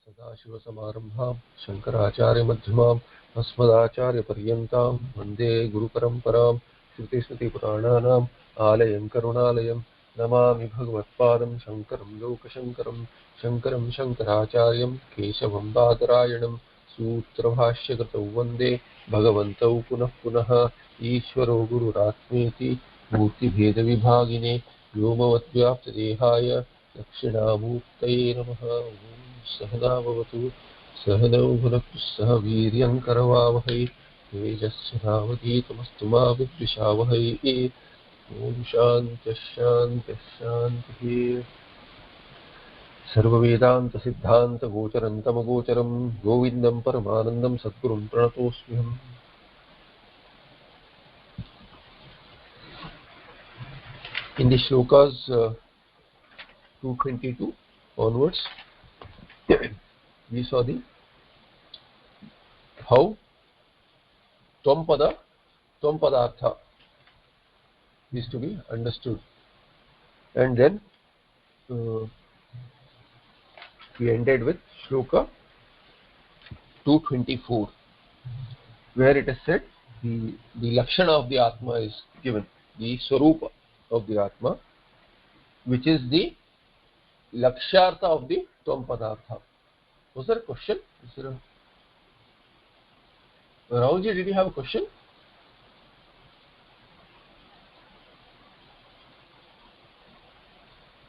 सदाशिवसमारम्भां शङ्कराचार्यमध्यमाम् अस्मदाचार्यपर्यन्तां वन्दे गुरुपरम्परां श्रुतिस्मृतिपुराणानाम् आलयं करुणालयं नमामि भगवत्पादं शङ्करं लोकशङ्करं शङ्करं शङ्कराचार्यं केशवं बादरायणं सूत्रभाष्यकृतौ वन्दे भगवन्तौ पुनः पुनः ईश्वरो गुरुरात्मेति मूर्तिभेदविभागिने व्योमवद्व्याप्तदेहाय दक्षिणामूर्तये नमः। सहना भवतु सहनौ भुनक्तु सह वीर्यं करवावहै तेजस्विनावधीतमस्तु मा विद्विषावहै। ॐ शान्तिः शान्तिः शान्तिः। सर्ववेदान्तसिद्धान्तगोचरं तमगोचरं गोविन्दं परमानन्दं सद्गुरुं प्रणतोऽस्म्यहम्। In the shlokas 222 onwards, we saw the how Tvam-padartha is to be understood, and then we ended with shloka 224, where it is said the lakshana of the Atma is given, the Swarupa of the Atma, which is the Lakshartha of the Tvam-padartha. Was there a question? Rahulji, did you have a question?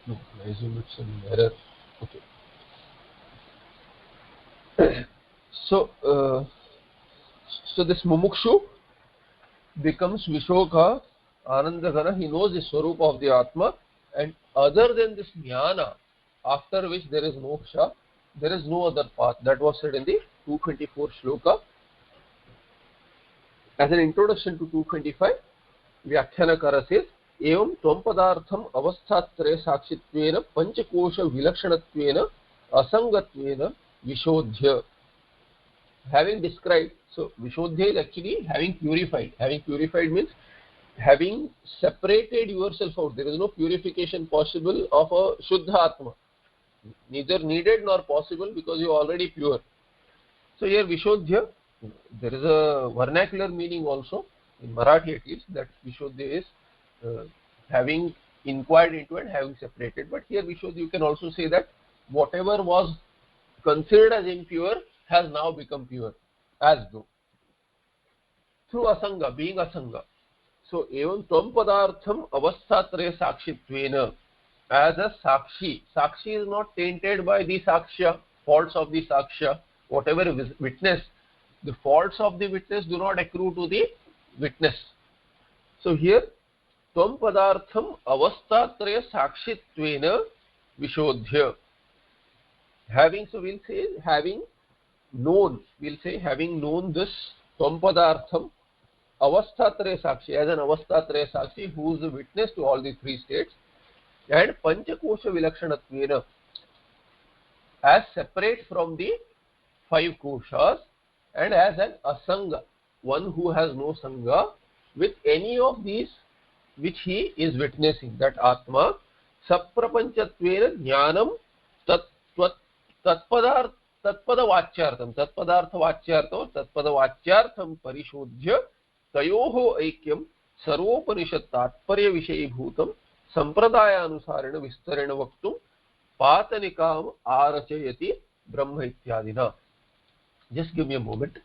No, I assume it's an error. Okay. So this Mumukshu becomes Vishoka, Anandagana. He knows the Swarupa of the Atma, and other than this Jnana, after which there is moksha, there is no other path. That was said in the 224 shloka. As an introduction to 225, Vyakyanakara says, Evam Tvam-padartham avasthatraya sakshittvena panchakosha vilakshanatvena asangatvena vishodhya. Having described, so vishodhya is actually having purified. Having purified means having separated yourself out. There is no purification possible of a Shuddha Atma. Neither needed nor possible, because you are already pure. So here Vishodhya, there is a vernacular meaning also, in Marathi at least, that Vishodhya is having inquired into and having separated. But here Vishodhya, you can also say that whatever was considered as impure has now become pure, as though. Through Asanga, being Asanga. So, evam Tvam-padartham avasthatraya sakshitvena, as a Sakshi. Sakshi is not tainted by the Sakshya, faults of the Sakshya. Whatever witness, the faults of the witness do not accrue to the witness. So here, Tvam-padartham avasthatraya sakshitvena vishodhya. Having, so we'll say, having known this Tvam-padartham avasthatraya sakshi, as an avasthatraya sakshi who is the witness to all the three states, and panchakosha vilakshanatvena, as separate from the five koshas, and as an asanga, one who has no sanga with any of these which he is witnessing, that Atma, saprapanchatvena jnanam tatpada vachyartham, tatpadartha vachyartham, tatpada vachyartham parishodhya tayoho aikyam sarvopanishad tatparya vishayibhutam sampradaya-anusareణ vistareణ vaktum patanikam arachayati brahma ityadina. Just give me a moment.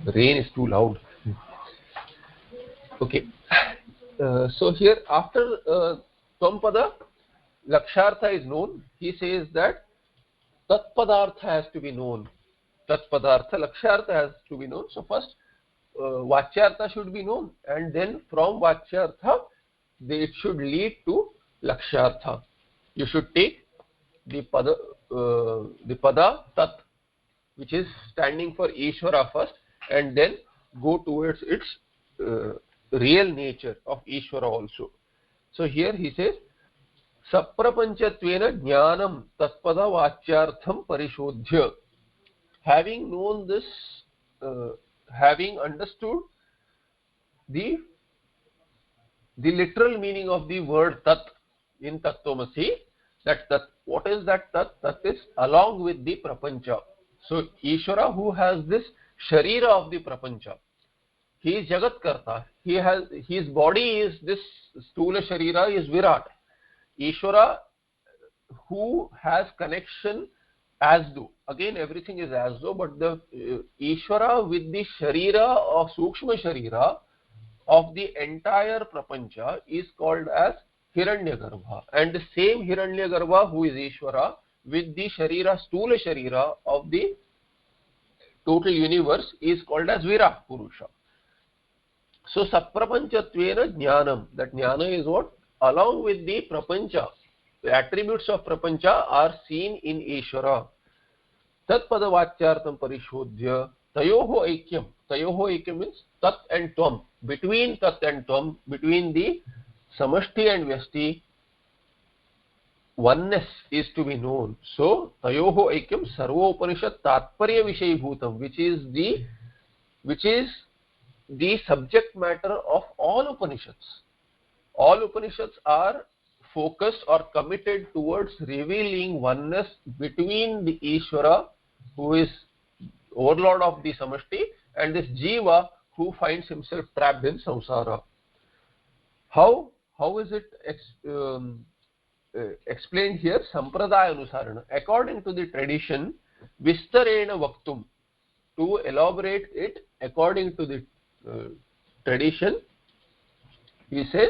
The rain is too loud. Okay. So here, after Tvam-pada, Lakshartha is known. He says that Tat-padartha has to be known. Tat-padartha, Lakshartha has to be known. So first, Vachyartha should be known, and then from Vachyartha, it should lead to Lakshartha. You should take the Pada Tat, which is standing for Ishvara first, and then go towards its real nature of Ishvara also. So here he says Saprapanchatvena jnanam tatpada vacyartham parishodhya. Having known this, having understood the literal meaning of the word tat in Tattvamasi, that tat, what is that tat? Tat is along with the prapancha. So Ishvara, who has this sharira of the prapancha, he is Jagat Karta. He has, his body is this stula sharira is Virat. Ishvara, who has connection as though, again everything is as though, but the Ishvara with the sharira or Sukshma sharira of the entire prapancha is called as Hiranyagarbha, and the same Hiranyagarbha who is Ishvara with the sharira, stula sharira of the total universe is called as Virat Purusha. So Saprapanchatvena jnanam, that jnana is what? Along with the prapancha, the attributes of prapancha are seen in Ishvara. Tat padavacyartam parishodhya tayoho aikyam. Tayoho aikyam means tat and tvam. Between tat and tvam, between the samashti and vyasti, oneness is to be known. So tayoho aikyam sarvopanishad tatparya vishayibhutam, which is the subject matter of all Upanishads. All Upanishads are focused or committed towards revealing oneness between the Ishvara, who is overlord of the samashti, and this jiva who finds himself trapped in samsara. How is it explained here? Sampradaya anusarana, according to the tradition, vistarena vaktum, to elaborate it according to the tradition, he says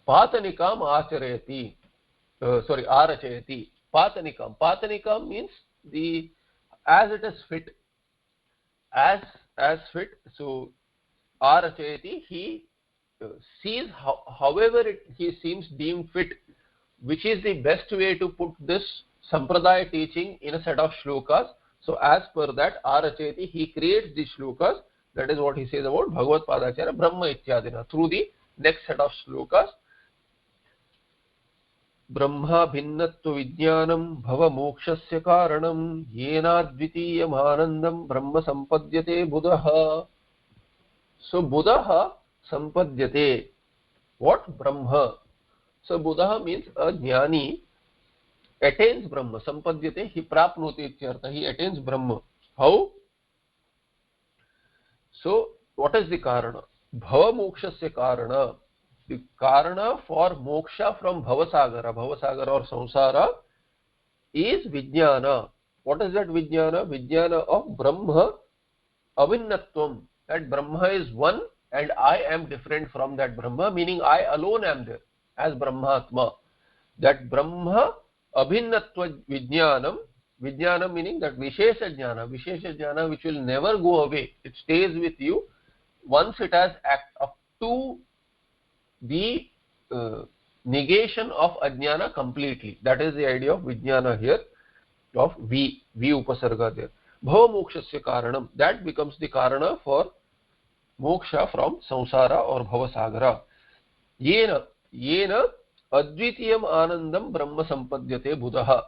patanikam acharayati, arachayati. Patanikam means the as it is fit, as fit. So arachayati, he sees however he seems deemed fit, which is the best way to put this sampradaya teaching in a set of shlokas. So as per that, arachayati, he creates the shlokas. That is what he says about Bhagavad Padacharya Brahma Ityadina through the next set of shlokas. Brahma bhinnatva vijnanam bhava mokshasya karanam yenadvitiyam anandam brahma sampadyate buddha. So buddha sampadyate. What? Brahma. So buddha means a jnani attains Brahma. Sampadyate, he prapnoti ityartha, he attains Brahma. How? So what is the karana? Bhava mokshasya karana. The karana for moksha from bhavasagara or samsara is vijnana. What is that vijnana? Vijnana of Brahma avinnatvam, that Brahma is one and I am different from that Brahma, meaning I alone am there as Brahmatma. That Brahma abhinnatva vijnanam, vijnanam meaning that vishesha jnana which will never go away, it stays with you once it has act up to the negation of ajnana completely. That is the idea of vijnana here, of V upasarga there. Bhava mokshasya karanam, that becomes the karana for moksha from samsara or bhavasagara. Yena advitiyam anandam brahma sampadyate buddha,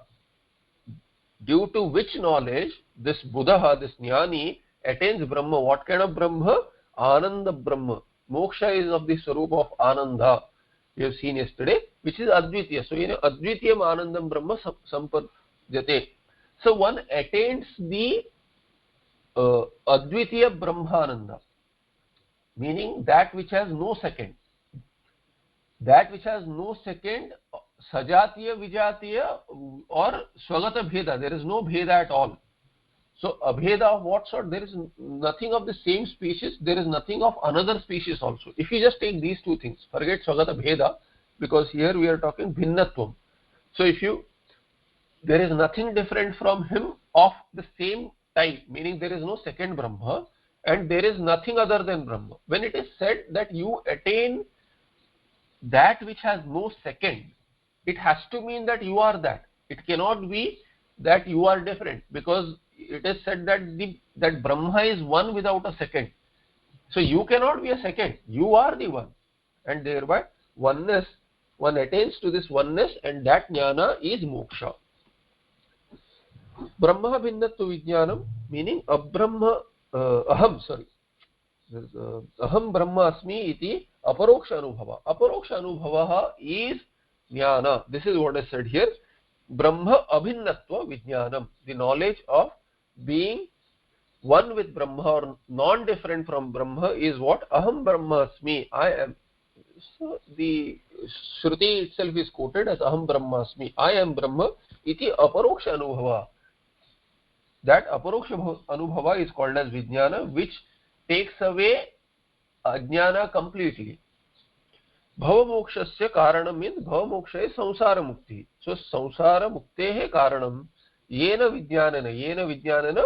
due to which knowledge this buddha, this jnani, attains Brahma. What kind of Brahma? Ananda Brahma. Moksha is of the swarup of Ananda, we have seen yesterday, which is Advitiya. So, Advitiyam Anandam Brahma Sampadyate. So, one attains the Advitiya Brahmananda, meaning that which has no second. That which has no second, Sajatiya, Vijatiya or Swagata Bheda. There is no Bheda at all. So, abheda of what sort? There is nothing of the same species, there is nothing of another species also. If you just take these two things, forget Swagata Bheda, because here we are talking Bhinnatvam. So, there is nothing different from him of the same type, meaning there is no second Brahma and there is nothing other than Brahma. When it is said that you attain that which has no second, it has to mean that you are that. It cannot be that you are different, because it is said that that Brahma is one without a second. So you cannot be a second, you are the one, and thereby oneness, one attains to this oneness, and that jnana is moksha. Brahma bhinnatva vijnanam, meaning abrahma, aham brahma asmi iti aparoksha anubhava. Aparoksha anubhava is jnana. This is what I said here. Brahma abhinnatva vijnanam, the knowledge of being one with Brahma or non-different from Brahma is what? Aham Brahmasmi, I am. So the Shruti itself is quoted as Aham Brahmasmi, I am Brahma, iti aparoksha anubhava. That aparoksha anubhava is called as Vijnana, which takes away ajnana completely. Bhavamokshasya karanam means Bhavamoksha is samsara mukti. So samsara muktehe karanam yena vijnanana,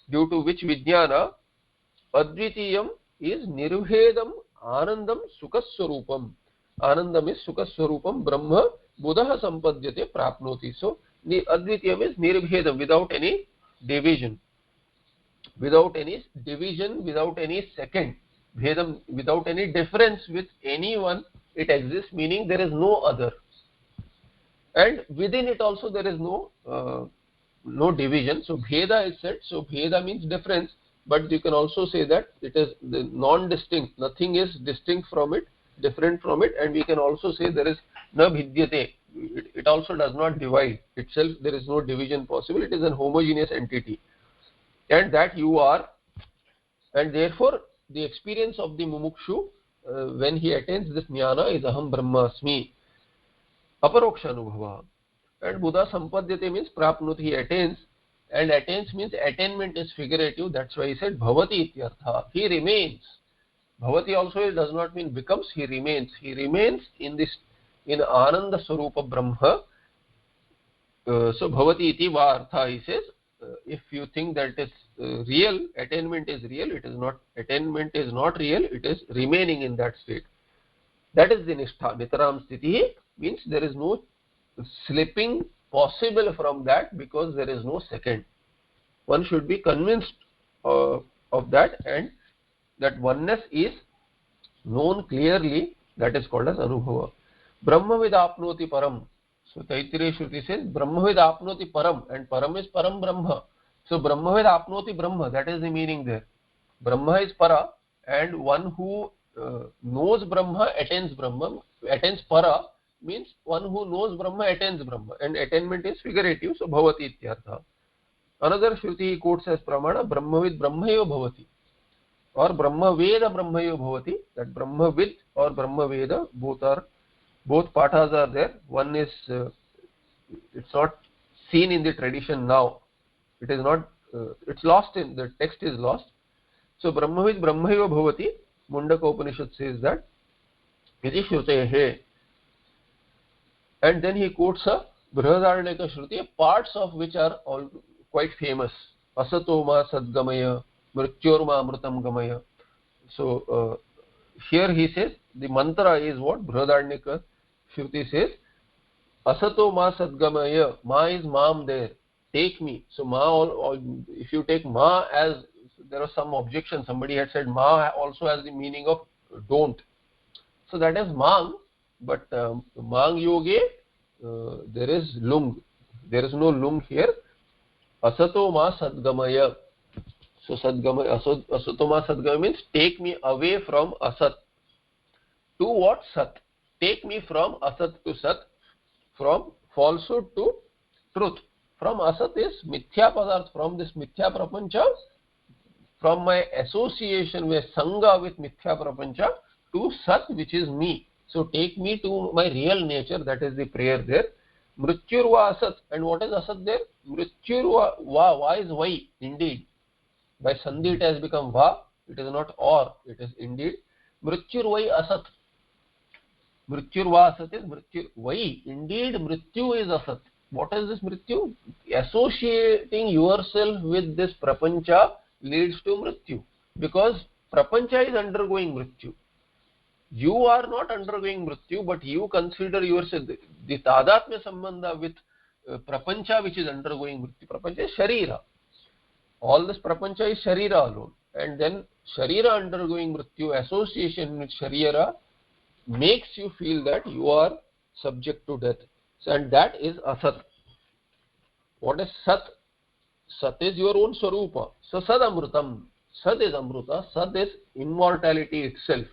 due to which vijnana advitiyam is nirvedam anandam sukaswarupam. Anandam is sukaswarupam, Brahma buddha sampadyate prapnoti. So advitiyam is nirvedam, without any division, without any second, bhedam, without any difference with anyone. It exists, meaning there is no other, and within it also there is no division. So bheda is said. So bheda means difference, but you can also say that it is the non-distinct. Nothing is distinct from it, different from it, and we can also say there is na bhidyate. It also does not divide itself. There is no division possible. It is an homogeneous entity, and that you are, and therefore the experience of the mumukshu when he attains this jnana is aham brahmasmi, aparoksha anubhava. And buddha sampadyate means prapnoti, he attains, and attains means attainment is figurative. That's why he said bhavati ityartha, he remains. Bhavati also does not mean becomes, he remains. He remains in ananda swarupa brahma. So bhavati iti va artha, he says. If you think that it is real, attainment is real, it is not. Attainment is not real, it is remaining in that state. That is the nishtha. Nitaram sthiti means there is no slipping possible from that, because there is no second. One should be convinced of that, and that oneness is known clearly. That is called as anubhava. Brahmavid apnoti param. So Taittiriya Shruti says Brahmavid apnoti param, and param is param Brahma. So Brahmavid apnoti Brahma, that is the meaning there. Brahma is para, and one who knows Brahma attains Brahma. Attains para means one who knows Brahma attains Brahma, and attainment is figurative. So bhavati ityartha. Another Shruti he quotes as pramana, Brahmavid Brahmayo bhavati, or Brahmaveda Brahmayo bhavati. That Brahmavid or Brahmaveda, both pathas are there. One is it's not seen in the tradition now. It is not. It's lost in the text, is lost. So Brahmavid Brahmayo bhavati. Mundaka Upanishad says that. Iti Shrutehe. And then he quotes a Brihadaranyaka Shruti, parts of which are all quite famous. Asatoma Sadgamaya, Mrityorma Amrutam Gamaya. So here he says the mantra is what Brihadaranyaka Shruti says. Asato ma sadgamaya, ma is mam there, take me. So ma, if you take ma as, there was some objection, somebody had said ma also has the meaning of don't. So that is mang, but mang yoge, there is lung. There is no lung here. Asato ma sadgamaya. So sadgamaya, asato ma sadgamaya means take me away from asat. To what? Sat. Take me from asat to sat, from falsehood to truth. From asat is mithya padarth, from this mithya prapancha, from my association with sangha with mithya prapancha, to sat, which is me. So take me to my real nature. That is the prayer there. Mrityurva asat. And what is asat there? Mrityurva, va is vai, indeed. By sandhi it has become va. It is not or, it is indeed. Mrityurvai asat. Mrityurva asat is mrityurvai. Indeed, mrityu is asat. What is this mrityu? Associating yourself with this prapancha leads to mrityu. Because prapancha is undergoing mrityu. You are not undergoing mrityu, but you consider yourself, the tadatmya sambandha with prapancha which is undergoing mrityu. Prapancha is sharira. All this prapancha is sharira alone. And then sharira undergoing mrityu, association with sharira makes you feel that you are subject to death. So, and that is asat. What is sat? Sat is your own swarupa. So sad amrutam. Sad is amruta. Sad is immortality itself.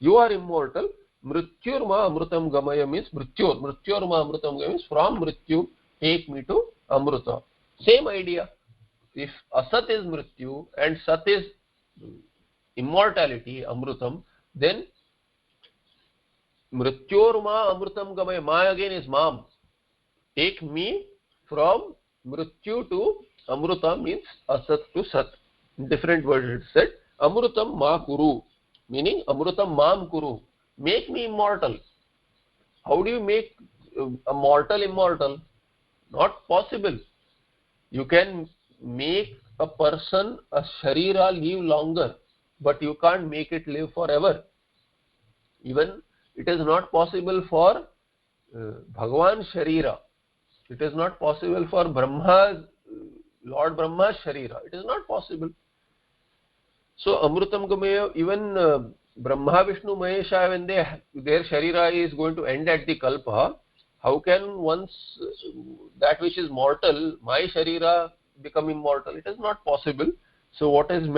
You are immortal. Mrityurma amrutam gamaya means mrityor. Mrityurma amrutam gamaya means from mrityu take me to amruta. Same idea. If asat is mrityu and sat is immortality, amrutam, then mrityorma amrutam gamaya. Ma again is mam. Take me from mrityu to amruta means asat to sat. In different words it said. Amrutam ma kuru. Meaning amrutam mam kuru. Make me immortal. How do you make a mortal immortal? Not possible. You can make a person, a sharira, live longer, but you can't make it live forever. Even it is not possible for Bhagavan sharira. It is not possible for Brahma, Lord Brahma's sharira. It is not possible. So Amrutam Gamaya, even Brahma, Vishnu, Mahesha, when their sharira is going to end at the kalpa, how can once that which is mortal, my sharira, become immortal? It is not possible. So what is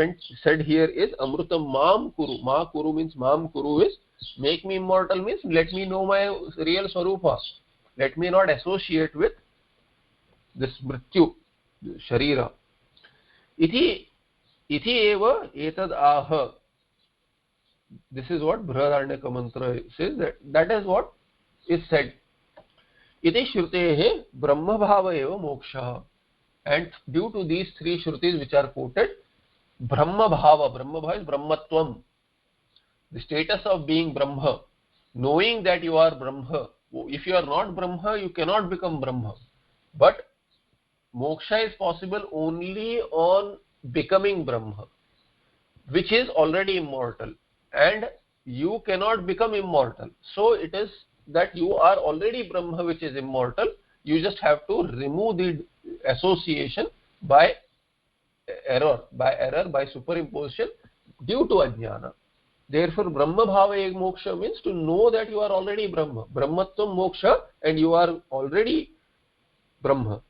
said here is Amrutam Mam Kuru. Ma Kuru means Mam Kuru is make me immortal, means let me know my real swarupa. Let me not associate with this mrityu, sharira. Iti eva etad aha. This is what Brihadaranyaka mantra says, that is what is said. Iti shrutehe brahma bhava eva moksha. And due to these three shrutis which are quoted, brahma bhava is brahmatvam, the status of being brahma, knowing that you are brahma. If you are not brahma, you cannot become brahma. But moksha is possible only on becoming brahma, which is already immortal, and you cannot become immortal. So it is that you are already brahma, which is immortal. You just have to remove the association by error, by superimposition due to ajnana. Therefore, Brahma Bhava Moksha means to know that you are already Brahma. Brahmatvam Moksha, and you are already Brahma.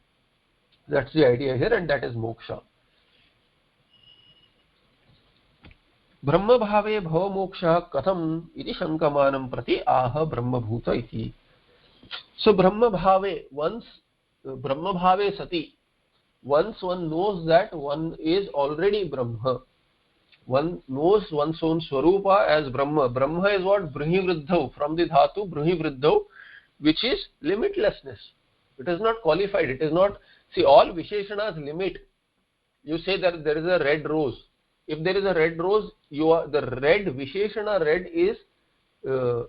That's the idea here, and that is Moksha. Brahma Bhave Bhava Moksha Katham iti Shankamanam Prati Aha Brahma Bhuta iti. So Brahma Bhave, once Brahma Bhave Sati, once one knows that one is already Brahma, one knows one's own Swarupa as Brahma. Brahma is what? Brihivriddhau, from the dhatu Brihivriddhau, which is limitlessness. It is not qualified. It is not, see, all Visheshanas limit. You say that there is a red rose. If there is a red rose, the red, Visheshana red is, the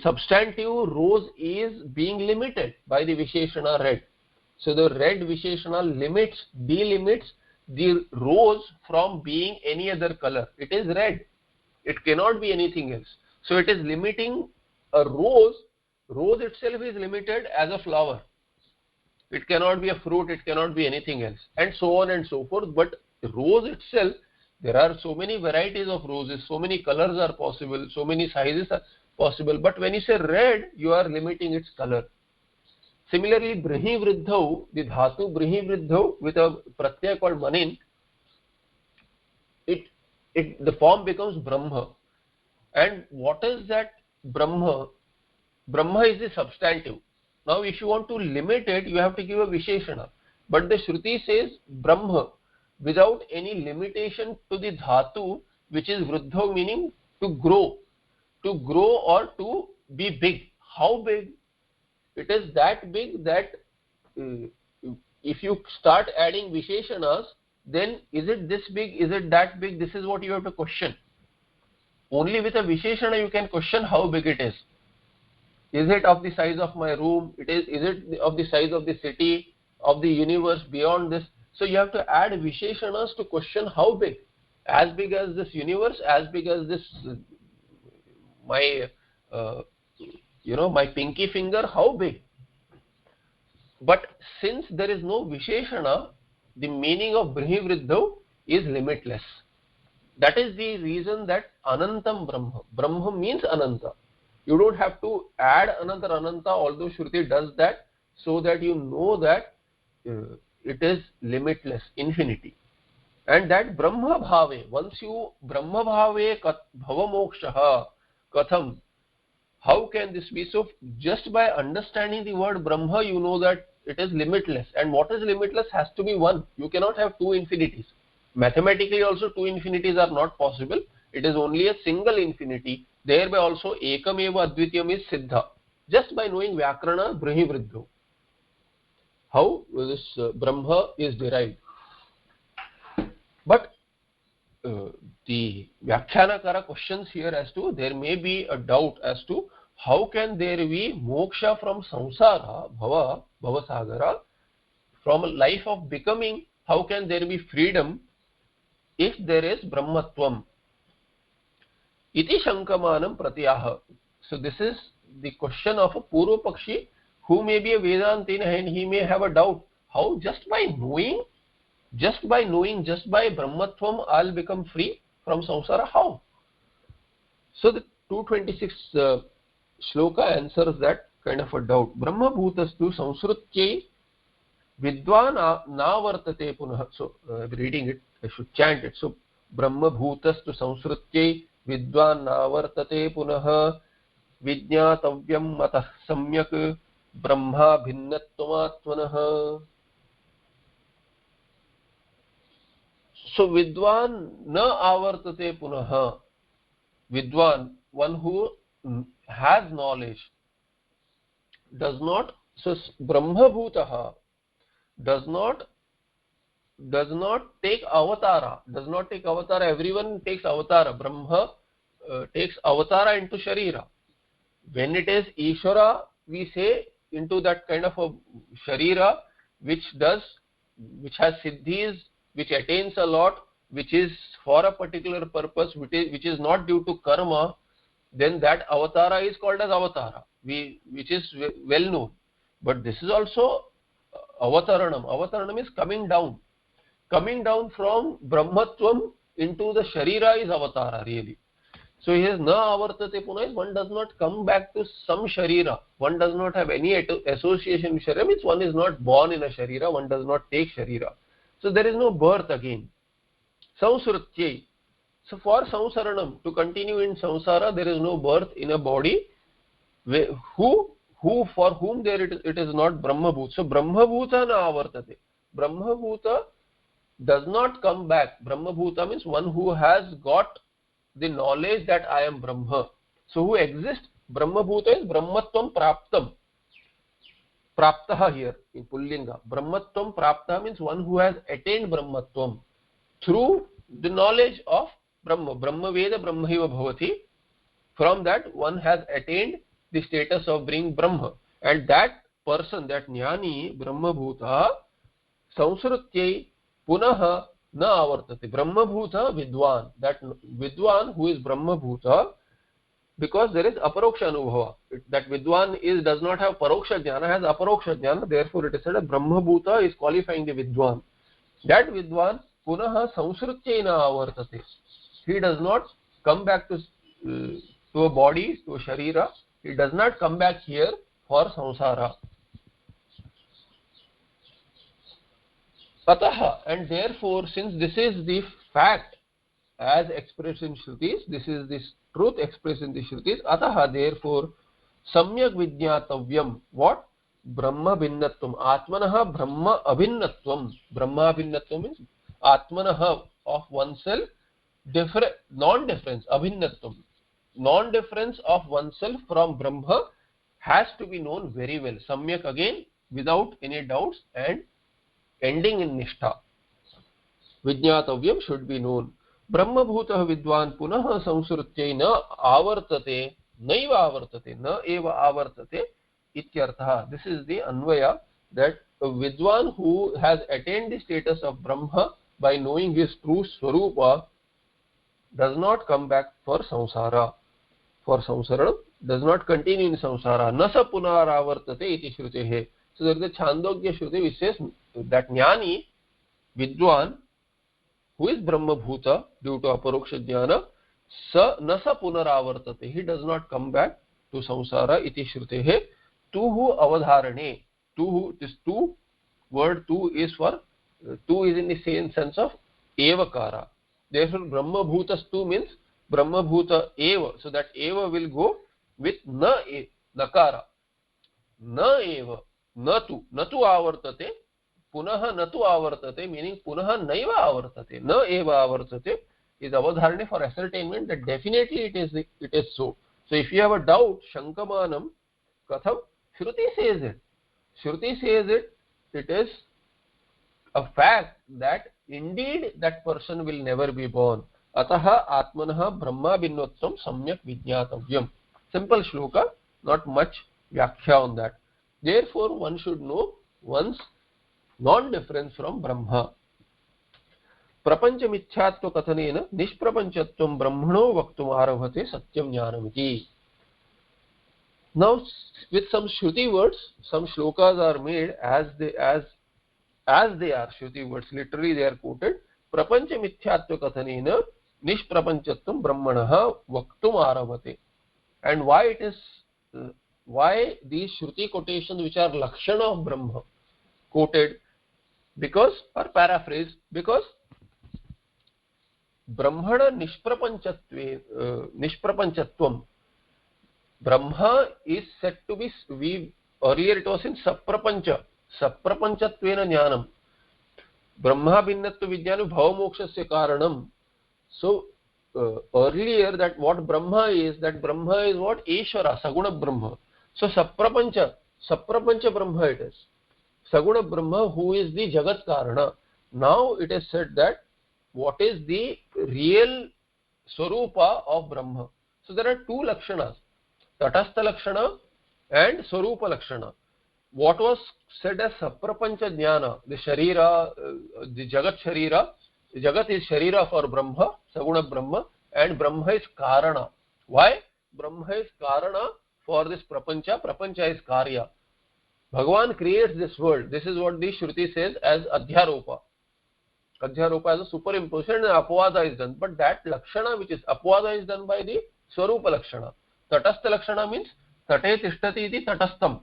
substantive rose is being limited by the Visheshana red. So the red Visheshana delimits the rose from being any other color. It is red. It cannot be anything else. So it is limiting a rose. Rose itself is limited as a flower. It cannot be a fruit. It cannot be anything else. And so on and so forth. But rose itself, there are so many varieties of roses. So many colors are possible. So many sizes are possible. But when you say red, you are limiting its color. Similarly, Brihivriddhau, the dhatu Brihivriddhau with a pratyaya called manin, the form becomes Brahma. And what is that Brahma? Brahma is the substantive. Now if you want to limit it, you have to give a Visheshana. But the Shruti says Brahma without any limitation to the dhatu, which is Vriddhau, meaning to grow or to be big. How big? It is that big that if you start adding Visheshanas, then is it this big, is it that big? This is what you have to question. Only with a Visheshana you can question how big it is. Is it of the size of my room? Is it of the size of the city, of the universe, beyond this? So you have to add Visheshanas to question how big. As big as this universe, as big as this, my pinky finger, how big? But since there is no Visheshana, the meaning of Brihivriddhau is limitless. That is the reason that Anantam Brahma. Brahma means Ananta. You don't have to add another ananta, although Shruti does that, so that you know that it is limitless, infinity. And that Brahma Bhave, once you Brahma Bhave Bhava Moksha Katham, how can this be? So just by understanding the word Brahma, you know that it is limitless. And what is limitless has to be one. You cannot have two infinities. Mathematically also two infinities are not possible. It is only a single infinity. Thereby also Ekameva Advitiyam is Siddha. Just by knowing Vyakarana Brihivriddho. How this Brahma is derived. But the Vyakhyanakara questions here as to, there may be a doubt as to how can there be moksha from samsara, bhavasagara, from a life of becoming, how can there be freedom if there is brahmatvam? Iti shankamanam pratyaha. So this is the question of a Purva Pakshi who may be a Vedantin and he may have a doubt. How? Just by knowing, just by brahmatvam I'll become free from samsara. How? So the 226 shloka answers that kind of a doubt. Brahma bhutastu samsrutyai vidwan navartate punah. So reading it, I should chant it. So Brahma bhutastu samsrutyai vidwan navartate punah vijñātavyam matah samyak brahma bhinnatvamatmanah. So vidwan na avartate punah. Vidwan, one who has knowledge, does not, so Brahma bhutaha does not take avatara, everyone takes avatara. Brahma takes avatara into sharira. When it is Ishvara, we say into that kind of a sharira which has siddhis, which attains a lot, which is for a particular purpose, which is not due to karma, then that avatara is called as avatara, which is well known. But this is also avataranam. Avataranam is coming down from brahmatvam into the sharira is avatara really. So he says na avartate punah, one does not come back to some sharira, one does not have any association with sharira, means one is not born in a sharira, one does not take sharira. So there is no birth again. Samsrutyai. So for samsaranam, to continue in samsara, there is no birth in a body who for whom there it is not Brahma bhuta. So Brahma bhuta na avartate. Brahma bhuta does not come back. Brahma bhuta means one who has got the knowledge that I am Brahma. So who exists? Brahma bhuta is Brahmatvam praptam. Praptaha here in Pullinga. Brahmatvam praptaha means one who has attained Brahmatvam through the knowledge of Brahma. Brahma Veda Brahmaiva Bhavati. From that one has attained the status of being Brahma. And that person, that Jnani, Brahma Bhuta, Samsrutyai Punaha Na Avartate. Brahma Bhuta Vidwan. That Vidwan who is Brahma Bhuta, because there is aparoksha anubhava. That Vidwan does not have paroksha jnana, has aparoksha jnana, therefore it is said that Brahma Bhuta is qualifying the Vidwan. That Vidwan Punaha Samsrutyena avartate. He does not come back to a body, to a sharira. He does not come back here for samsara. Ataha, and therefore, since this is the fact as expressed in Shrutis, this is this truth expressed in the Shrutis, ataha, therefore, samyak vijñātavyam. What? Brahma bhinnatvam. Atmanaha Brahma abhinnatvam. Brahma abhinnatvam means Atmanaha of oneself, non-difference, abhinnatvam. Non-difference of oneself from Brahma has to be known very well. Samyak again, without any doubts and ending in nishtha. Vijñātavyam should be known. Brahma bhutah vidwan punaha samsrutyai na avartate, naiva avartate, na eva avartate ityartha. This is the anvaya, that a vidwan who has attained the status of Brahma by knowing his true swarupa does not come back for samsara. For samsara does not continue in samsara. Nasa punaravartate iti shrutehe. So there is a Chandogya Shruti which says that Jnani, Vidwan, who is Brahma Bhuta due to aparoksha jnana, nasa punaravartate. He does not come back तु संसार इति श्रुतेः तुः अवधारणे तुः, this tu word tu is for tu is in the same sense of evakara. Therefore brahma bhutastu means brahma bhuta eva, so that eva will go with nakara. Na eva, na tu avartate, punah na tu avartate, meaning punah naiva avartate, na eva avartate is avadharane for ascertainment that definitely it is so. So if you have a doubt, shankamanam katham, Shruti says it. Shruti says it, it is a fact that indeed that person will never be born. Ataha atmanah brahma binvatvam samyak vijnatavyam. Simple shloka, not much vyakhya on that. Therefore one should know one's non-difference from Brahma. Prapancha mithyatva kathanena nishprapanchatvam brahmano vaktum arabhate satyam jnanamiti. Now with some Shruti words, some shlokas are made as they are Shruti words, literally they are quoted. Prapancha mithyatva kathanena nishprapanchatvam brahmanah vaktum arabhate. And why these Shruti quotations which are lakshana of Brahma quoted, because, or paraphrase, because Brahmana nishprapanchatvam, Brahma is said to be, earlier it was in saprapancha, saprapanchatvena jnanam, Brahma binnatva vijnanu bhavamokshasya karanam. So earlier that what Brahma is what? Ishvara, Saguna Brahma. So saprapancha Brahma it is. Saguna Brahma who is the Jagat Karana. Now it is said that what is the real Swarupa of Brahma. So there are two Lakshanas, Tatastha Lakshana and Swarupa Lakshana. What was said as Saprapancha Jnana, the Sharira, the Jagat Sharira, Jagat is Sharira for Brahma, Saguna Brahma, and Brahma is Karana. Why? Brahma is Karana for this Prapancha, Prapancha is Karya. Bhagavan creates this world. This is what the Shruti says as Adhyaropa. Adhyaropa as a superimposition and Apavada is done. But that Lakshana which is Apavada is done by the Swarupa Lakshana. Tatastha Lakshana means Tate Tishtati iti Tatastham.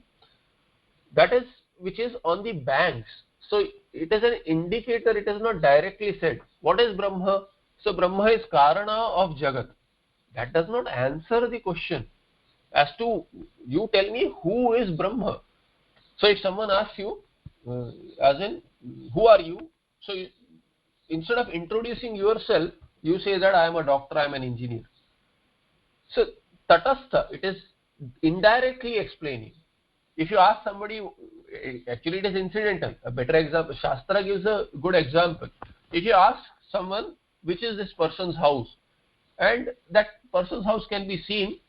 That is which is on the banks. So it is an indicator, it is not directly said. What is Brahma? So Brahma is Karana of Jagat. That does not answer the question as to, you tell me who is Brahma. So if someone asks you, as in, who are you? So instead of introducing yourself, you say that I am a doctor, I am an engineer. So Tatastha, it is indirectly explaining. If you ask somebody, actually it is incidental. A better example, Shastra gives a good example. If you ask someone, which is this person's house, and that person's house can be seen,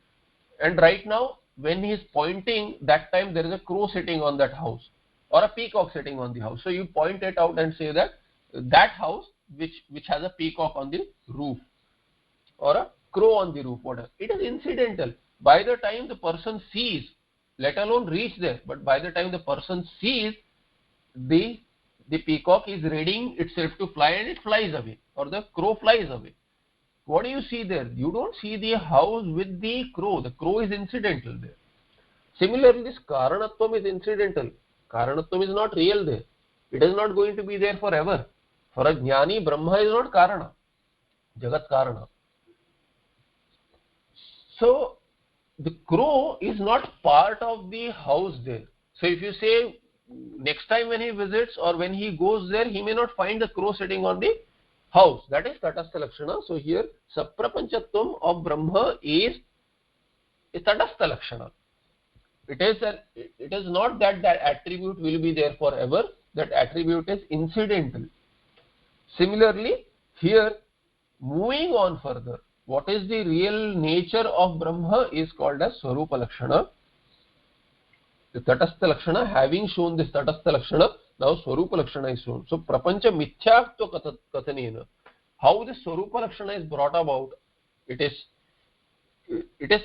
and right now when he is pointing, that time there is a crow sitting on that house or a peacock sitting on the house. So you point it out and say that that house which has a peacock on the roof or a crow on the roof, whatever. It is incidental. By the time the person sees, let alone reach there, but by the time the person sees, the peacock is readying itself to fly and it flies away, or the crow flies away. What do you see there? You don't see the house with the crow. The crow is incidental there. Similarly, this Karanatvam is incidental. Karanatvam is not real there. It is not going to be there forever. For a Jnani, Brahma is not Karana, Jagat Karana. So the crow is not part of the house there. So if you say next time when he visits or when he goes there, he may not find the crow sitting on the house. That is Tatastha Lakshana. So here Saprapanchattvam of Brahma is Tatastha Lakshana. It is not that that attribute will be there forever. That attribute is incidental. Similarly, here moving on further, what is the real nature of Brahma is called as Swarupa Lakshana. The Tatastha Lakshana, having shown this Tatastha Lakshana, now Swarupa Lakshana is shown. So Prapancha Mithyatva Kathanena. How this Swarupa Lakshana is brought about? It is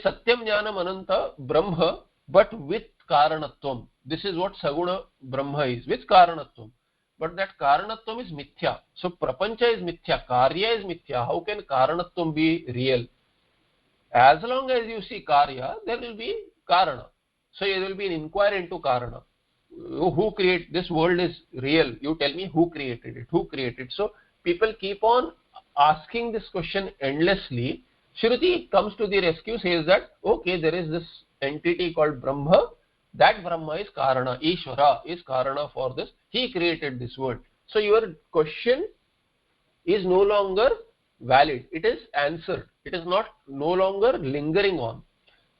Satyam Jnanam Ananta Brahma, but with Karanatvam. This is what Saguna Brahma is, with Karanatvam. But that Karanatvam is Mithya. So Prapancha is Mithya, Karya is Mithya. How can Karanatvam be real? As long as you see karya, there will be karana. So there will be an inquiry into karana. Who created this world is real? You tell me who created it? Who created? So people keep on asking this question endlessly. Shruti comes to the rescue, says that okay, there is this entity called Brahma. That Brahma is karana. Ishvara is karana for this. He created this world. So your question is no longer valid. It is answered. It is not no longer lingering on.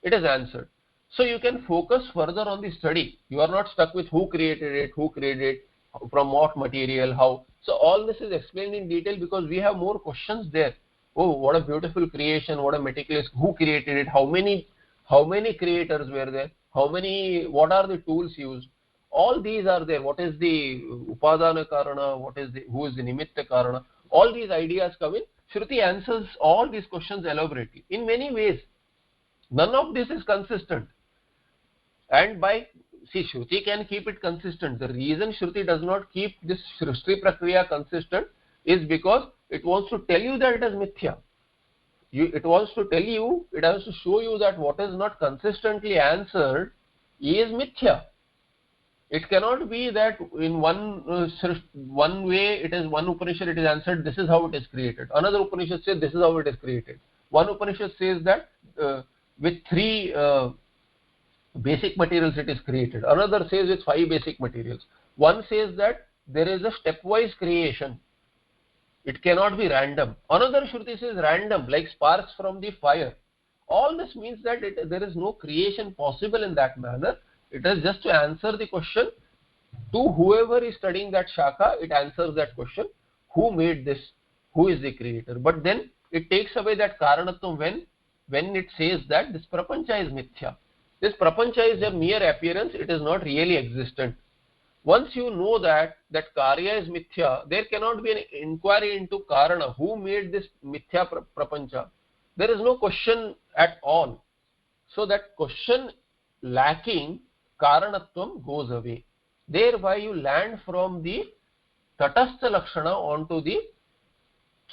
It is answered. So you can focus further on the study. You are not stuck with who created it, from what material, how. So all this is explained in detail because we have more questions there. Oh, what a beautiful creation, what a meticulous, who created it, how many creators were there, what are the tools used. All these are there. What is the upadana karana, who is the nimitta karana. All these ideas come in. Shruti answers all these questions elaborately in many ways. None of this is consistent. And Shruti can keep it consistent. The reason Shruti does not keep this Srishti Prakriya consistent is because it wants to tell you that it is mithya. It wants to tell you, it has to show you that what is not consistently answered is mithya. It cannot be that in one way it is one Upanishad it is answered, this is how it is created. Another Upanishad says this is how it is created. One Upanishad says that with 3 basic materials it is created. Another says with 5 basic materials. One says that there is a stepwise creation. It cannot be random. Another Shruti says random, like sparks from the fire. All this means that there is no creation possible in that manner. It is just to answer the question to whoever is studying that shaka. It answers that question: who made this? Who is the creator? But then it takes away that karanatvam when it says that this prapancha is mithya. This prapancha is a mere appearance. It is not really existent. Once you know that karya is mithya, there cannot be an inquiry into karana. Who made this mithya prapancha? There is no question at all. So that question lacking, karanatvam goes away. Thereby you land from the tatastha lakshana onto the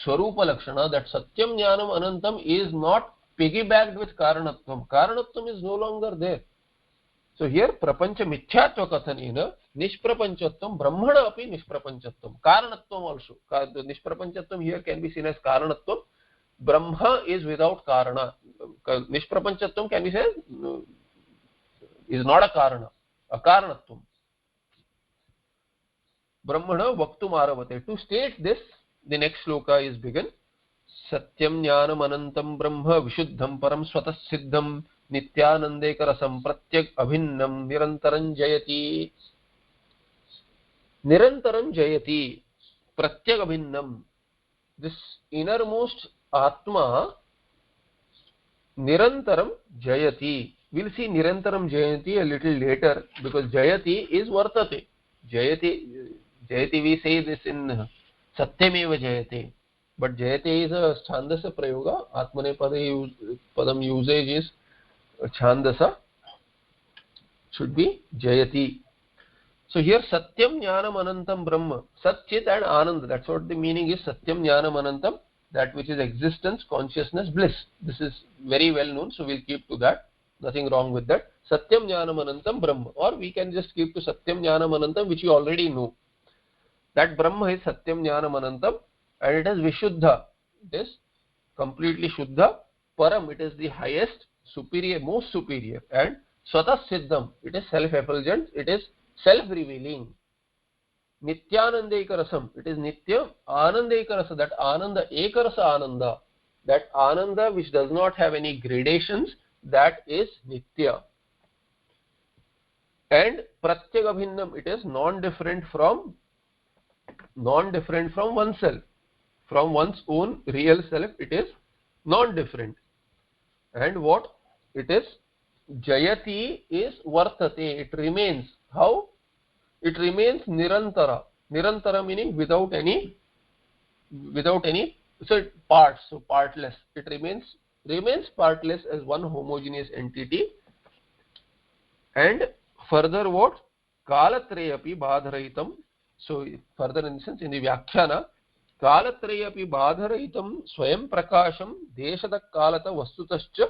swarupa lakshana, that satyam jnanam anantam is not piggybacked with karanatvam. Karanatvam is no longer there. So here prapancha mithyatva kathanena nishprapanchatvam brahmana api nishprapanchatvam. Karanatvam also. Nishprapanchatvam here can be seen as karanatvam. Brahma is without karana. Nishprapanchatvam can be said is not a karana. A karanatvam. Brahmana vaktum aravate. To state this, the next sloka is begun. Satyam jnanam anantam brahma vishuddham param swatas siddham nityanandekarasam pratyak abhinnam nirantaram jayati. Nirantaram jayati. Pratyak abhinnam. This innermost Atma nirantaram jayati. We'll see nirantaram jayati a little later because jayati is vartate. Jayati we say this in satyameva jayate. But jayate is a chandasa prayoga. Atmane padam usage is chandasa. Should be jayati. So here satyam jnanam anantam brahma. Sat, chit and anand. That's what the meaning is. Satyam jnanam anantam. That which is existence, consciousness, bliss. This is very well known. So we'll keep to that. Nothing wrong with that. Satyam jnanam anantam brahma. Or we can just keep to satyam jnanam anantam, which you already know. That brahma is satyam jnanam anantam. And it is vishuddha. It is completely shuddha. Param, it is the highest, superior, most superior. And swatas siddham, it is self-effulgent. It is self-revealing. Nityanandekarasam, it is nitya. Anandekarasa, that ananda, ekarasa ananda, that ananda which does not have any gradations, that is nitya. And pratyagabhinnam, it is non-different from oneself. From one's own real self, it is non-different. And what it is? Jayati is vartate. It remains. How? It remains nirantara. Nirantara meaning without any parts, so partless. It remains partless as one homogeneous entity. And further what? Kalatrayapi badharahitam. So further in the sense, in the Vyakhyana, कालत्रये अपि बाधरहितं स्वयं प्रकाशं देशतः कालतः वस्तुतश्च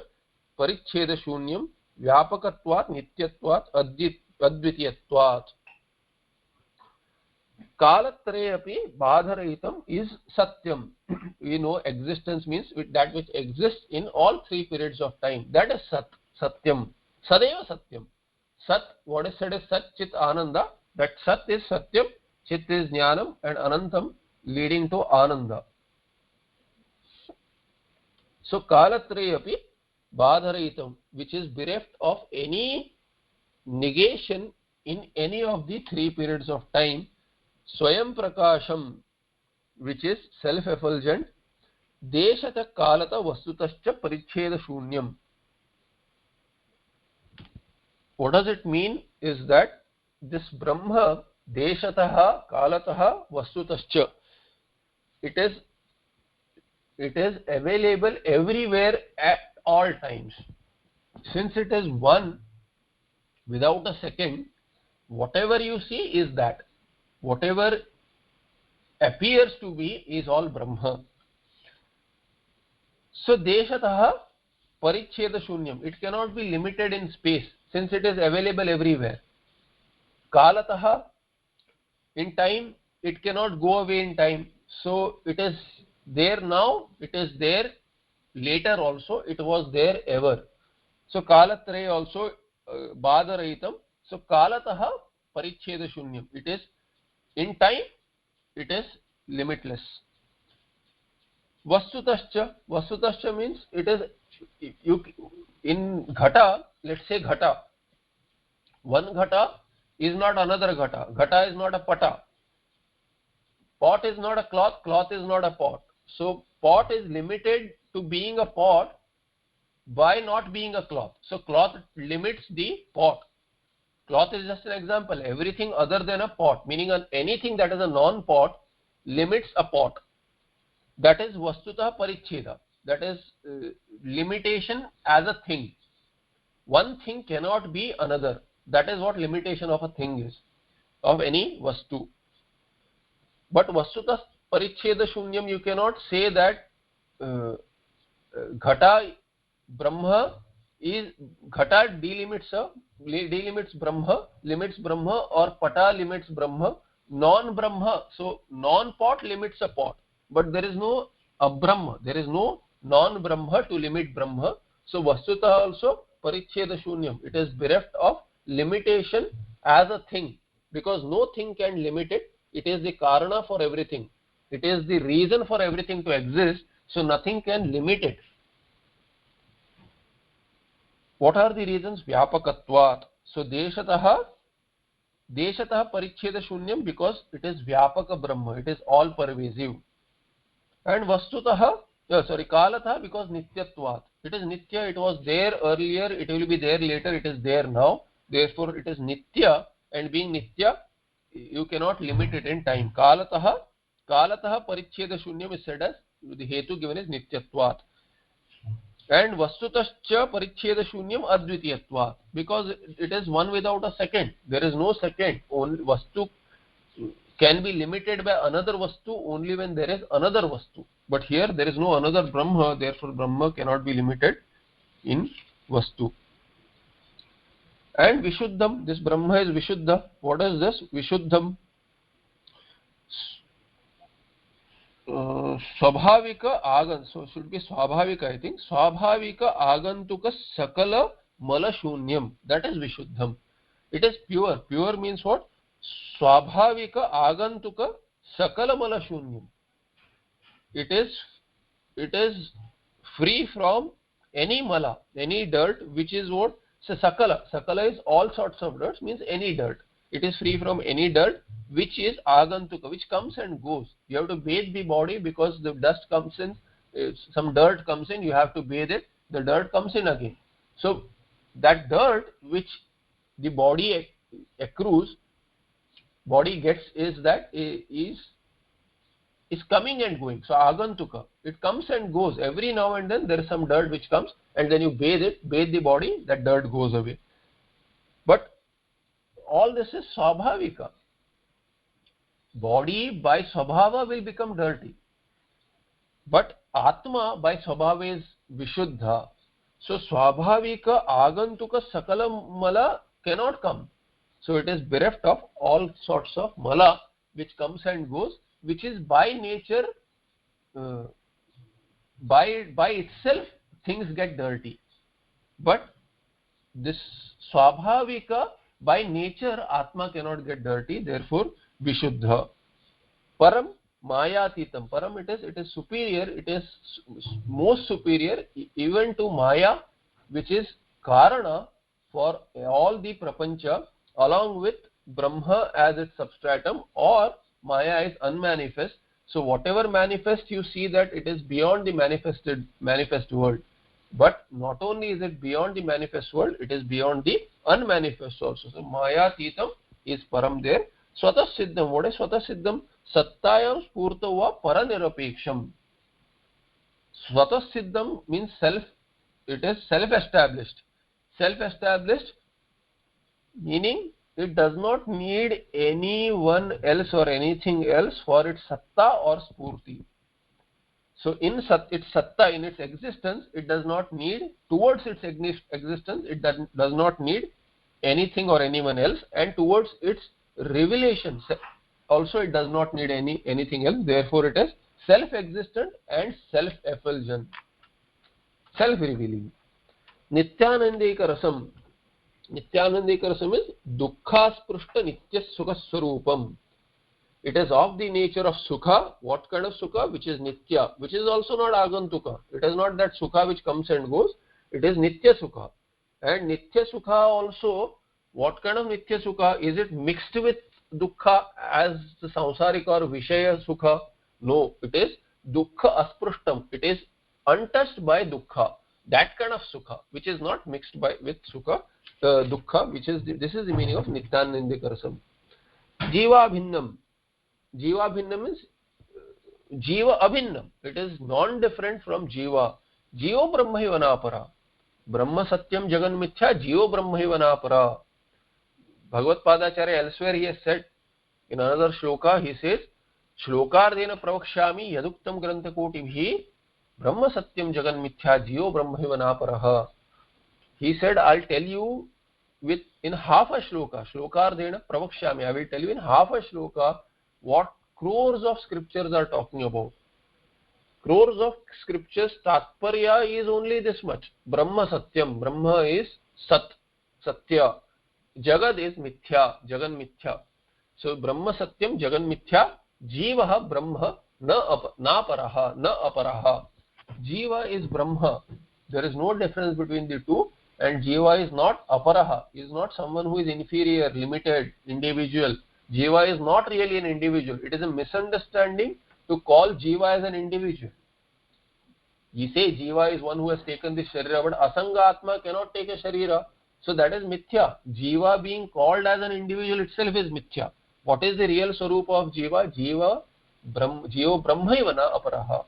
परिच्छेदशून्यं व्यापकत्वात् नित्यत्वात् अद्वितीयत्वात्. Kalatraya api badharahitam is satyam. We know existence means that which exists in all three periods of time. That is sat, satyam. Sadeva satyam. Sat, what is said is sat, chit, ananda. That sat is satyam, chit is jnanam, and anantam leading to ananda. So Kalatraya api badharahitam, which is bereft of any negation in any of the three periods of time. Swayam prakasham, which is self-effulgent, deshata kalata vastutascha paricheda shunyam. What does it mean is that this Brahma, deshataha kalataha vastutascha, it is available everywhere at all times. Since it is one without a second, whatever you see is that. Whatever appears to be is all Brahma. So deshataha paricheda shunyam, it cannot be limited in space since it is available everywhere. Kalataha, in time, it cannot go away in time. So it is there now, it is there later also, it was there ever. So kalatraya also badharahitam. So kalataha paricheda shunyam, it is in time, it is limitless. Vastutascha, vastutascha means it is, you in ghata, let's say ghata, one ghata is not another ghata, ghata is not a pata, pot is not a cloth, cloth is not a pot. So pot is limited to being a pot by not being a cloth. So cloth limits the pot. Cloth is just an example. Everything other than a pot, meaning anything that is a non-pot, limits a pot. That is vastutah paricheda. That is limitation as a thing. One thing cannot be another. That is what limitation of a thing is, of any vastu. But vastutah paricheda shunyam, you cannot say that ghata brahma is, ghata delimits Brahma, limits Brahma, or pata limits Brahma, non-Brahma. So non-pot limits a pot, but there is no abrahma, there is no non-Brahma to limit Brahma. So vastutah also paricheda shunyam, it is bereft of limitation as a thing, because no thing can limit it. It is the karana for everything, it is the reason for everything to exist, so nothing can limit it. What are the reasons? Vyapakatvat. So deshatah paricheda shunyam, because it is vyapaka Brahma, it is all pervasive. And vastutah, kalatah, because nityatvat, it is nitya, it was there earlier, it will be there later, it is there now, therefore it is nitya, and being nitya, you cannot limit it in time. Kalatah paricheda shunyam is said as, the hetu given is nityatvat. And vastutascha paricheda shunyam advitiyatvat, because it is one without a second. There is no second. Only vastu can be limited by another vastu only when there is another vastu. But here there is no another Brahma, therefore Brahma cannot be limited in vastu. And vishuddham, this Brahma is vishuddha. What is this? Vishuddham. Swabhavika agant, so should be swabhavika, I think. Swabhavika agantuka sakala mala shunyam, that is vishuddham. It is pure. Pure means what? Swabhavika agantuka sakala mala shunyam. It is free from any mala, any dirt, which is what? So sakala. Sakala is all sorts of dirt, means any dirt. It is free from any dirt which is agantuka, which comes and goes. You have to bathe the body because the dust comes in, some dirt comes in, you have to bathe it, the dirt comes in again. So that dirt which the body accrues, body gets, is coming and going. So agantuka, it comes and goes. Every now and then there is some dirt which comes, and then you bathe the body, that dirt goes away. But all this is swabhavika. Body by swabhava will become dirty, but Atma by swabhava is Vishuddha. So swabhavika agantuka sakala mala cannot come. So it is bereft of all sorts of mala which comes and goes, which is by nature, uh, by itself things get dirty. But this swabhavika, by nature Atma cannot get dirty, therefore Vishuddha. Param Mayatitam. Param, it is superior, it is most superior even to Maya, which is Karana for all the Prapancha, along with Brahma as its substratum, or Maya is unmanifest. So whatever manifest, you see that it is beyond the manifest world. But not only is it beyond the manifest world, it is beyond the unmanifest also. So Mayatitam is Param there. Swatah Siddham. What is Swatah Siddham? Sattayam Spurtava Paranirapeksham. Swatah Siddham means self, it is self-established. Self-established meaning it does not need anyone else or anything else for its Satta or Spurti. So in its Satta, in its existence, it does not need, towards its existence, it does not need anything or anyone else, and towards its revelation also it does not need anything else. Therefore it is self-existent and self-effulgent, self-revealing. Nityanandeka rasam. Nityanandeka rasam is dukkhasprushta nitya sukha swarupam. It is of the nature of sukha. What kind of sukha? Which is nitya, which is also not agantuka. It is not that sukha which comes and goes. It is nitya sukha. And nitya sukha also, what kind of nitya sukha? Is it mixed with dukkha as the samsarika or vishaya sukha? No, it is dukkha asprishtam. It is untouched by dukkha. That kind of sukha, which is not mixed with sukha, dukkha, this is the meaning of nityanandika rasam. Jiva bhinnam. Jiva bhinnam means jiva abhinnam. It is non-different from jiva. Jiva brahmaiva napara. Brahma satyam jagan mithya, jiva brahmaiva napara. Bhagavad Padacharya elsewhere he has said, in another shloka he says, Shlokardena pravakshami yaduktam grantha kotibhi Brahma satyam jagan mithya jiva brahmaiva napara. He said, I'll tell you in half a shloka, Shlokardena pravakshami, I will tell you in half a shloka what crores of scriptures are talking about. Crores of scriptures, Tatparya is only this much. Brahma Satyam, Brahma is Sat, Satya. Jagad is Mithya, Jagan Mithya. So Brahma Satyam, Jagan Mithya, Jivaha Brahma, na paraha, na aparaha. Jiva is Brahma. There is no difference between the two, and Jiva is not aparaha, is not someone who is inferior, limited, individual. Jiva is not really an individual. It is a misunderstanding to call Jiva as an individual. You say Jiva is one who has taken the Sharira, but Asanga Atma cannot take a Sharira. So that is Mithya. Jiva being called as an individual itself is Mithya. What is the real Sarupa of Jiva? Jiva Brahmaivana Aparaha.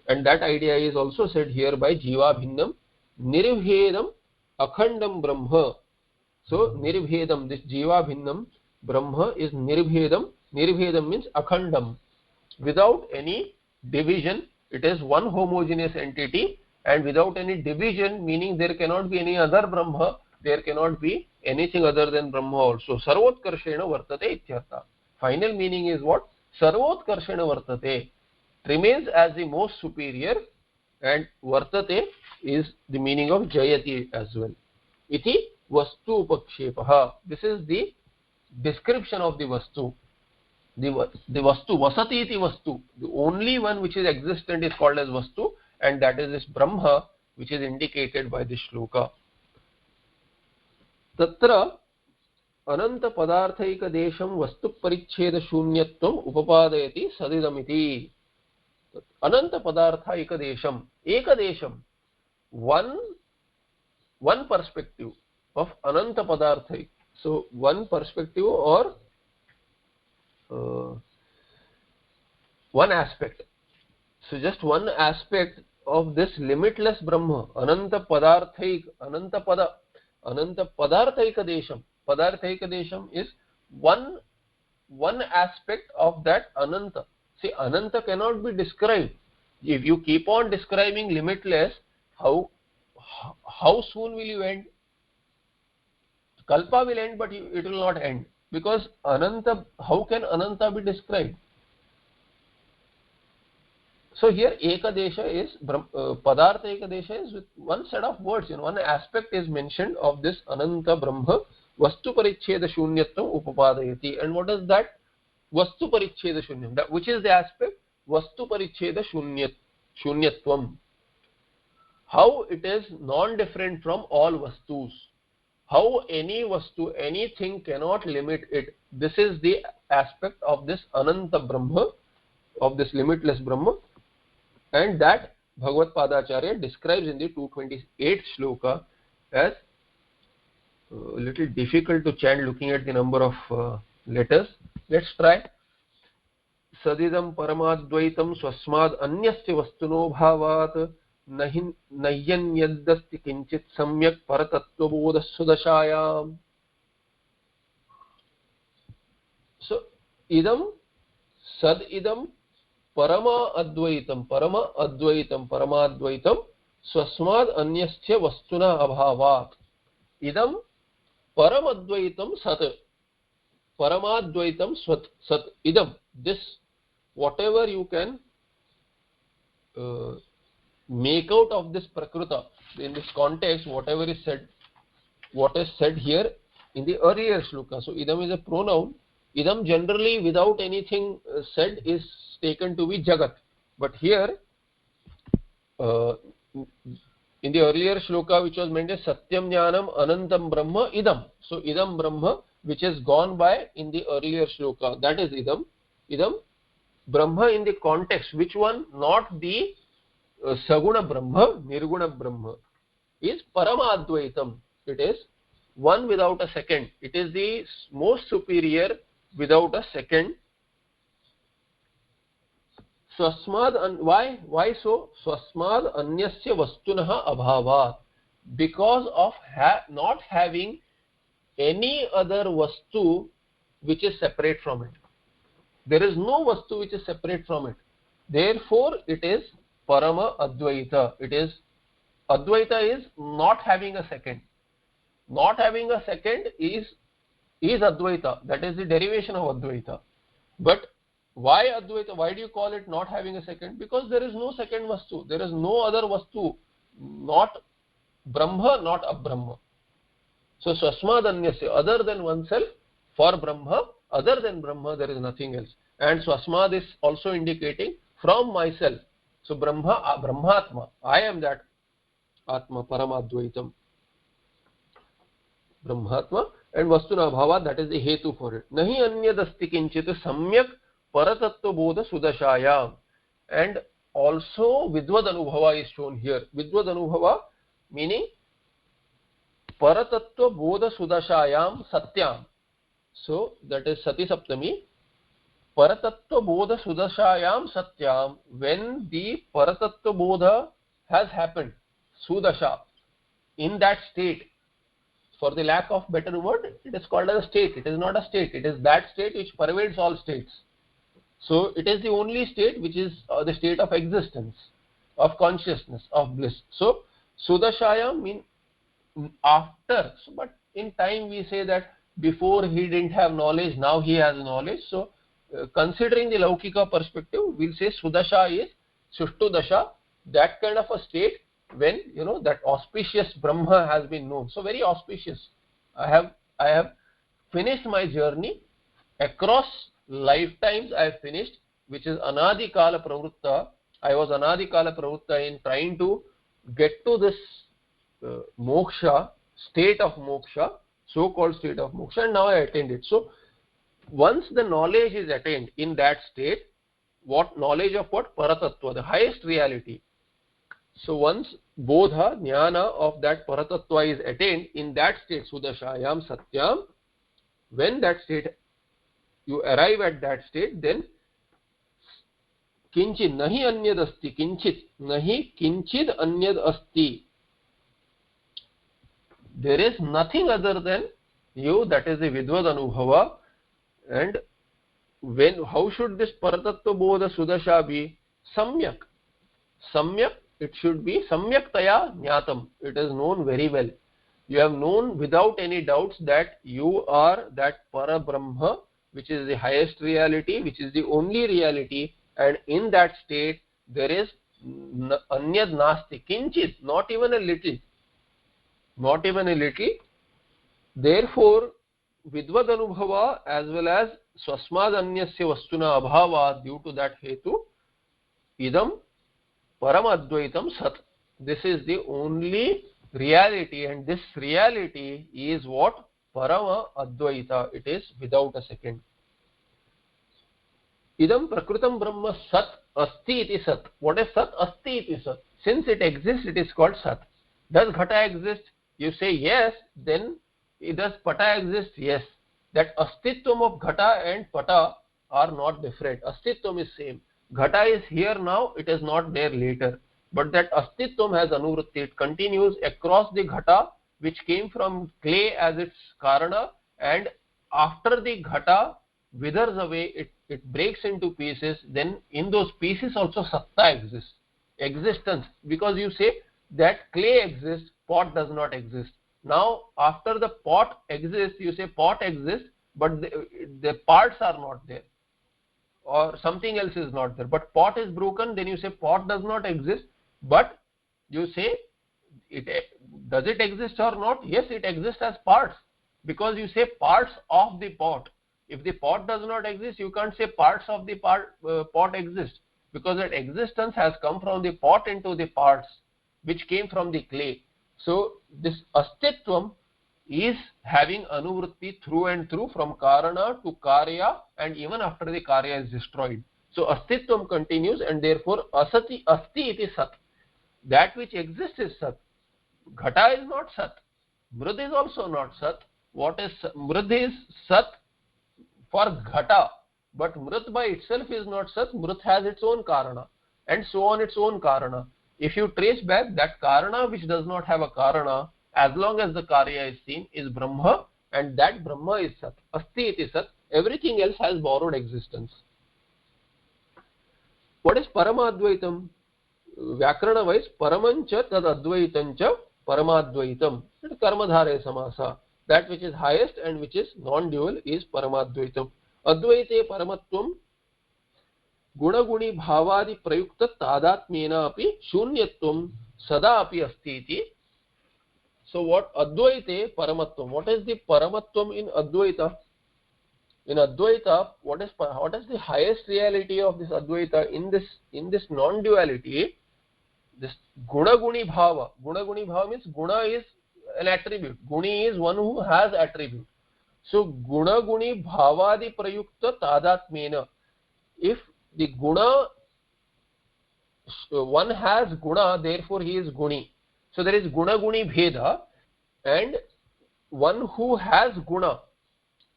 And that idea is also said here by Jiva Bhinnam Nirvhedam Akhandam Brahma. So Nirvhedam, this Jiva Bhinnam Brahma is Nirvhedam. Nirvhedam means Akhandam. Without any division, it is one homogeneous entity, and without any division, meaning there cannot be any other Brahma, there cannot be anything other than Brahma also. Sarvotkarshena vartate ityartha. Final meaning is what? Sarvotkarshena vartate. It remains as the most superior, and vartate is the meaning of jayati as well. Iti vastu upakshepaha. This is the description of the vastu. The vastu, vasati iti vastu. The only one which is existent is called as vastu, and that is this Brahma, which is indicated by this shloka. Tatra ananta padarthaika desham vastu parichheda shunyatvam upapadayati sadidamiti. Ananta padarthaika desham, eka desham, one perspective of ananta padarthaik. So one perspective or one aspect. So just one aspect of this limitless Brahma, Ananta Padarthaik, Ananta Padarthaika Desham. Padarthaika Desham is one one aspect of that Ananta. See, Ananta cannot be described. If you keep on describing limitless, how soon will you end? Kalpa will end, but it will not end, because Ananta, how can Ananta be described? So here Ekadesha is, Padartha Ekadesha is with one set of words, one aspect is mentioned of this Ananta Brahma, Vastu Paricheda Shunyatvam Upapadayati. And what is that? Vastu Paricheda Shunyam. Which is the aspect? Vastu Paricheda Shunyatvam. How it is non-different from all Vastus. How any Vastu, anything cannot limit it. This is the aspect of this Ananta Brahma, of this limitless Brahma. And that Bhagavad Padacharya describes in the 228th shloka as a little difficult to chant looking at the number of letters. Let's try. Sadidam paramadvaitam swasmad anyasya vastuno bhavat nahyanyadasti kinchit samyak paratattva bodha sudashayam. So, idam, sad idam, parama advaitam, paramadvaitam, swasmad anyasya vastuna abhavat. Idam paramadvaitam sat, paramadvaitam sat. Idam, this, whatever you can make out of this prakruta, in this context, whatever is said, what is said here in the earlier shloka. So, idam is a pronoun. Idam generally without anything said is taken to be Jagat. But here, in the earlier shloka which was mentioned, Satyam Jnanam Anantam Brahma Idam. So, Idam Brahma, which is gone by in the earlier shloka, that is Idam. Idam Brahma in the context, which one? Not the Saguna Brahma, Nirguna Brahma, is Paramadvaitam. It is one without a second. It is the most superior without a second. Swasmad, why so? Swasmad anyasya vastunaha abhavat. Because of not having any other vastu which is separate from it. There is no vastu which is separate from it. Therefore, it is Parama Advaita. It is, Advaita is not having a second. Not having a second is Advaita. That is the derivation of Advaita. But why Advaita? Why do you call it not having a second? Because there is no second Vastu. There is no other Vastu. Not Brahma, not Abrahma. So, Swasmad Anyasya, other than oneself, for Brahma, other than Brahma, there is nothing else. And Swasmad is also indicating from myself. So, Brahmatma, I am that Atma, Paramadvaitam. Brahmatma, and Vastuna Bhava, that is the Hetu for it. Nahi anyadasti kinchit samyak paratattva bodha sudashayam. And also Vidvad Anubhava is shown here. Vidvad Anubhava meaning Paratattva bodha sudashayam satyam. So that is Sati Saptami. Paratattva bodha sudashayam satyam. When the Paratattva bodha has happened, Sudasha, in that state, for the lack of better word, it is called as a state. It is not a state. It is that state which pervades all states. So it is the only state which is the state of existence, of consciousness, of bliss. So Sudashayam means after. So, but in time we say that before he didn't have knowledge, now he has knowledge. So considering the Laukika perspective, we'll say Sudasha is Sushtu Dasha, that kind of a state when that auspicious Brahma has been known. So very auspicious. I have finished my journey across lifetimes. I have finished, which is Anadi Kala Pravutta. I was Anadi Kala Pravutta in trying to get to this moksha, state of moksha, so-called state of moksha, and now I attained it. So once the knowledge is attained in that state, what knowledge of what? Paratattva, the highest reality. So once bodha, jnana of that paratattva is attained, in that state, Sudashayam Satyam, when that state, you arrive at that state, then Kinchit nahi anyad asti, kinchit nahi kinchid anyad asti. There is nothing other than you, that is the Vidvad Anubhava, and how should this paratattva bodha sudasha be? Samyak. Samyak, it should be samyaktaya jnatam. It is known very well. You have known without any doubts that you are that Parabrahma, which is the highest reality, which is the only reality, and in that state there is anyad nasti, kinchit, not even a little. Not even a little. Therefore, vidvad anubhava as well as swasmad anyasya vastuna abhava, due to that hetu, idam paramadvaitam sat. This is the only reality, and this reality is what? Parama advaita. It is without a second. Idam prakritam brahma sat asti iti sat. What is sat? Asti iti sat. Since it exists, it is called sat. Does ghata exist? You say yes, then does pata exist? Yes. That astitvam of ghata and pata are not different. Astitvam is same. Ghata is here now, it is not there later. But that astitvam has anuvritti. It continues across the ghata, which came from clay as its karana, and after the ghata withers away, it breaks into pieces. Then in those pieces also satta exists. Existence. Because you say that clay exists, pot does not exist. Now after the pot exists, you say pot exists, but the parts are not there, or something else is not there. But pot is broken, then you say pot does not exist, but you say does it exist or not? Yes, it exists as parts, because you say parts of the pot. If the pot does not exist, you can't say parts of the pot exist, because that existence has come from the pot into the parts, which came from the clay. So this astitvam is having anuvritti through and through, from karana to karya, and even after the karya is destroyed. So astitvam continues, and therefore asati asti iti sat. That which exists is sat. Ghata is not sat. Mrud is also not sat. What is mrud is sat for ghata, but mrut by itself is not sat. Mrut has its own karana, and so on its own karana. If you trace back, that karana which does not have a karana, as long as the karya is seen, is Brahma, and that Brahma is sat. Asti iti sat. Everything else has borrowed existence. What is Paramadvaitam? Vyakarana wise, Paramancha tad advaitancha Paramadvaitam. It is Karmadhare samasa. That which is highest and which is non-dual is Paramadvaitam. Advaite Paramatvam Gunaguni Bhavadi Prayukta Tadatmena api Shunyatvam Sada api asti iti. So what Advaite Paramatvam? What is the Paramatvam in Advaita? In Advaita, what is the highest reality of this Advaita in this non-duality? This Gunaguni Bhava. Gunaguni Bhava means Guna is an attribute. Guni is one who has attribute. So Gunaguni Bhavadi Prayukta Tadatmena. If the Guna, one has Guna, therefore he is Guni. So there is Guna-Guni Bheda, and one who has Guna,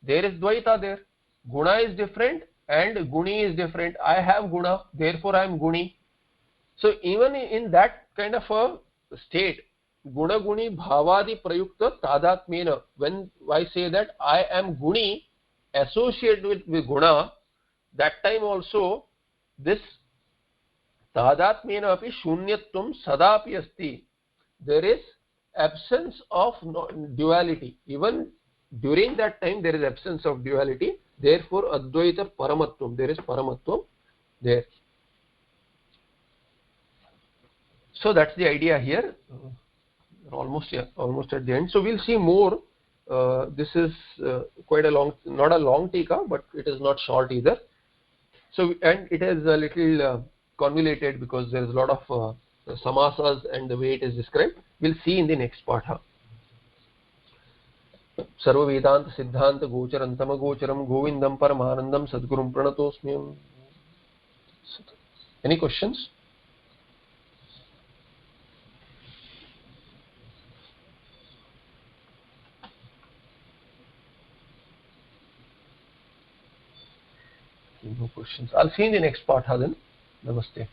there is Dvaita there. Guna is different and Guni is different. I have Guna, therefore I am Guni. So even in that kind of a state, Guna-Guni Bhavadi Prayukta Tadatmena, when I say that I am Guni associated with Guna, that time also this Tadatmena api Shunyatvam Sadapi asti. There is absence of duality. Even during that time there is absence of duality. Therefore Advaita Paramatvam. There is Paramatvam there. So that's the idea here. Almost at the end. So we'll see more. This is quite a long, not a long tika, but it is not short either. So, and it is a little convoluted because there is a lot of samasas and the way it is described. We'll see in the next part. Sarva Vedanta Siddhanta Gocharantam Gocharam Govindam Paramanandam Sadgurum Pranatosmyam. Any questions? No questions. I'll see you in the next part then. Namaste.